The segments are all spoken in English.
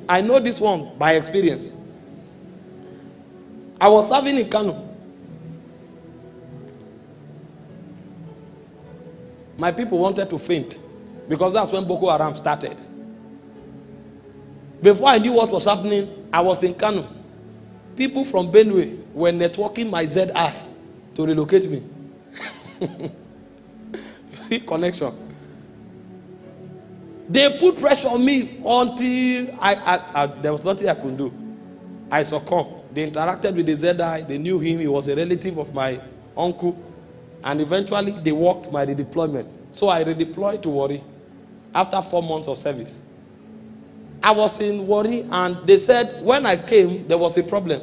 I know this one by experience. I was serving in Kano. My people wanted to faint because that's when Boko Haram started. Before I knew what was happening, I was in Kano. People from Benue were networking my ZI to relocate me. You see, connection. They put pressure on me until there was nothing I could do. I succumbed. They interacted with the ZI. They knew him. He was a relative of my uncle. And eventually, they worked my redeployment. So I redeployed to Warri after 4 months of service. I was in Warri, and they said when I came, there was a problem.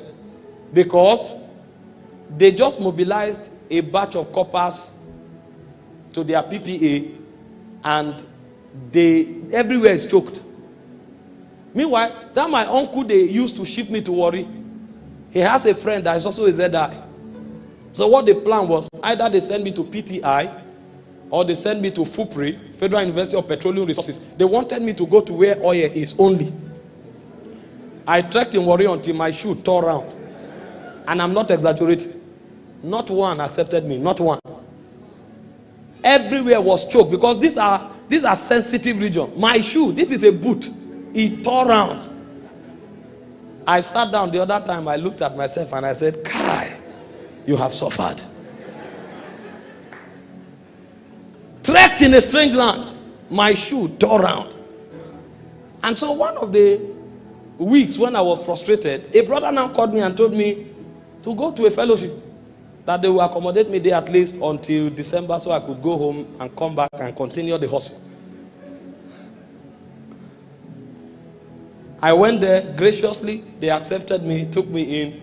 Because they just mobilized a batch of coppers to their PPA, and everywhere is choked. Meanwhile, that my uncle they used to ship me to Warri, he has a friend that is also a ZI. So what the plan was, either they send me to PTI or they send me to FUPRI, Federal University of Petroleum Resources. They wanted me to go to where oil is only. I trekked in Warri until my shoe tore around. And I'm not exaggerating. Not one accepted me, not one. Everywhere was choked because these are sensitive region. My shoe, this is a boot. It tore around. I sat down the other time, I looked at myself and I said, Kai, you have suffered. Trekked in a strange land. My shoe tore around. And so one of the weeks when I was frustrated, a brother now called me and told me to go to a fellowship, that they will accommodate me there at least until December so I could go home and come back and continue the hustle. I went there graciously. They accepted me, took me in,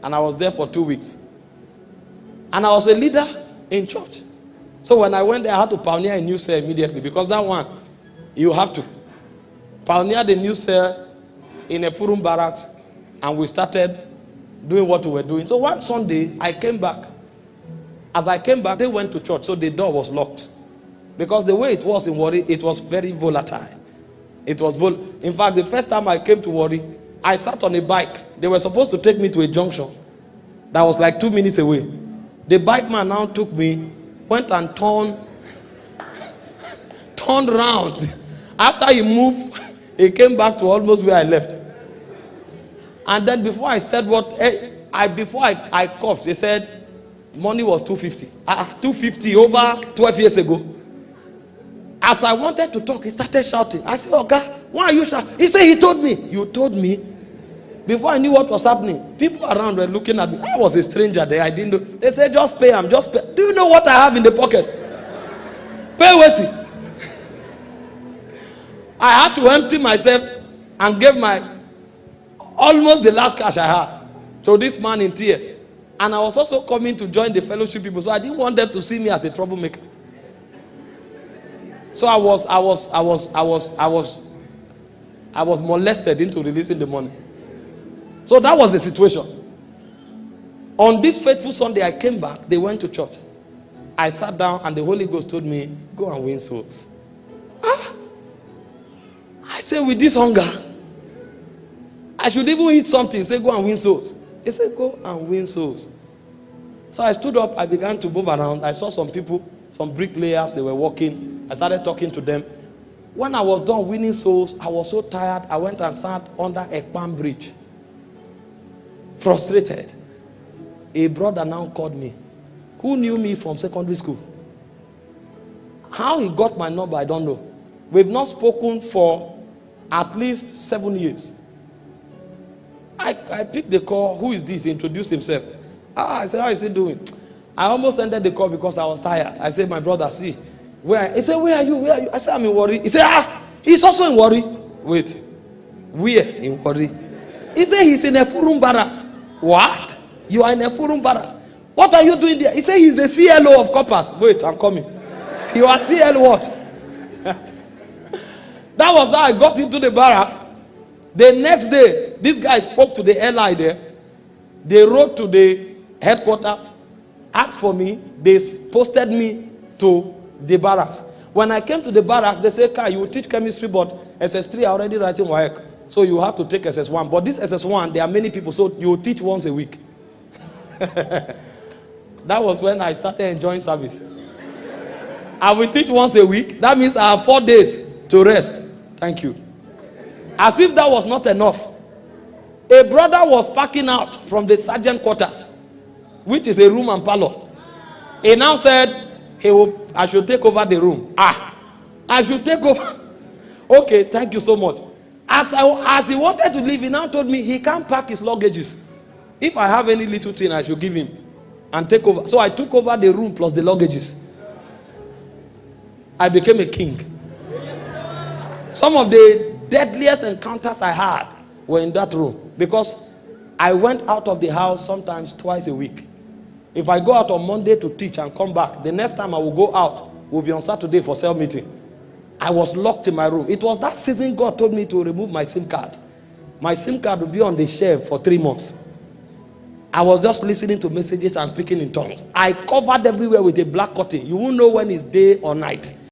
and I was there for 2 weeks. And I was a leader in church. So when I went there, I had to pioneer a new cell immediately, because that one, you have to pioneer the new cell in a Furum barracks, and we started doing what we were doing. So one Sunday, I came back. As I came back, they went to church, so the door was locked. Because the way it was in Warri, it was very volatile. It was in fact, the first time I came to Warri, I sat on a bike. They were supposed to take me to a junction that was like 2 minutes away. The bike man now took me, went and turned round. After he moved, he came back to almost where I left. And then before I said before I coughed, they said money was 250. 250 over 12 years ago. As I wanted to talk, he started shouting. I said, "Okay, why are you shouting?" He said, "He told me." You told me? Before I knew what was happening, people around were looking at me. I was a stranger there. I didn't know. They said, "Just pay him, just pay." Do you know what I have in the pocket? Pay waiting. I had to empty myself and give almost the last cash I had. So this man in tears. And I was also coming to join the fellowship people, so I didn't want them to see me as a troublemaker. So I was molested into releasing the money. So that was the situation. On this faithful Sunday, I came back. They went to church. I sat down and the Holy Ghost told me, "Go and win souls." I said, with this hunger, I should even eat something. Say, "Go and win souls." He said, "Go and win souls." So I stood up. I began to move around. I saw some people, some bricklayers. They were walking. I started talking to them. When I was done winning souls, I was so tired. I went and sat under a palm bridge. Frustrated. A brother now called me, who knew me from secondary school. How he got my number, I don't know. We've not spoken for at least 7 years. I picked the call. "Who is this?" He introduced himself. I said, "How is he doing?" I almost ended the call because I was tired. I said, "My brother, see. Where?" He said, "Where are you? Where are you?" I said, "I'm in Warri." He said, he's also in Warri." Wait. Where in Warri? He said, "He's in a Furum barracks." What? You are in a Furum barracks? What are you doing there? He said, "He's the CLO of coppers." Wait, I'm coming. You are CL what? That was how I got into the barracks. The next day, this guy spoke to the LI there. They wrote to the headquarters, asked for me. They posted me to the barracks. When I came to the barracks, they said, "Kai, you will teach chemistry, but SS3 are already writing WAEC. So you have to take SS1. But this SS1, there are many people, so you teach once a week. That was when I started enjoying service. I will teach once a week. That means I have 4 days to rest. Thank you. As if that was not enough. A brother was packing out from the sergeant quarters, which is a room and parlor. He now said, I should take over the room. I should take over. Okay, thank you so much. As he wanted to leave, he now told me he can't pack his luggages. If I have any little thing, I should give him and take over. So I took over the room plus the luggages. I became a king. Some of the deadliest encounters I had were in that room, because I went out of the house sometimes twice a week. If I go out on Monday to teach and come back, the next time I will go out will be on Saturday for cell meeting. I was locked in my room. It was that season God told me to remove my SIM card. My SIM card would be on the shelf for 3 months. I was just listening to messages and speaking in tongues. I covered everywhere with a black curtain. You won't know when it's day or night.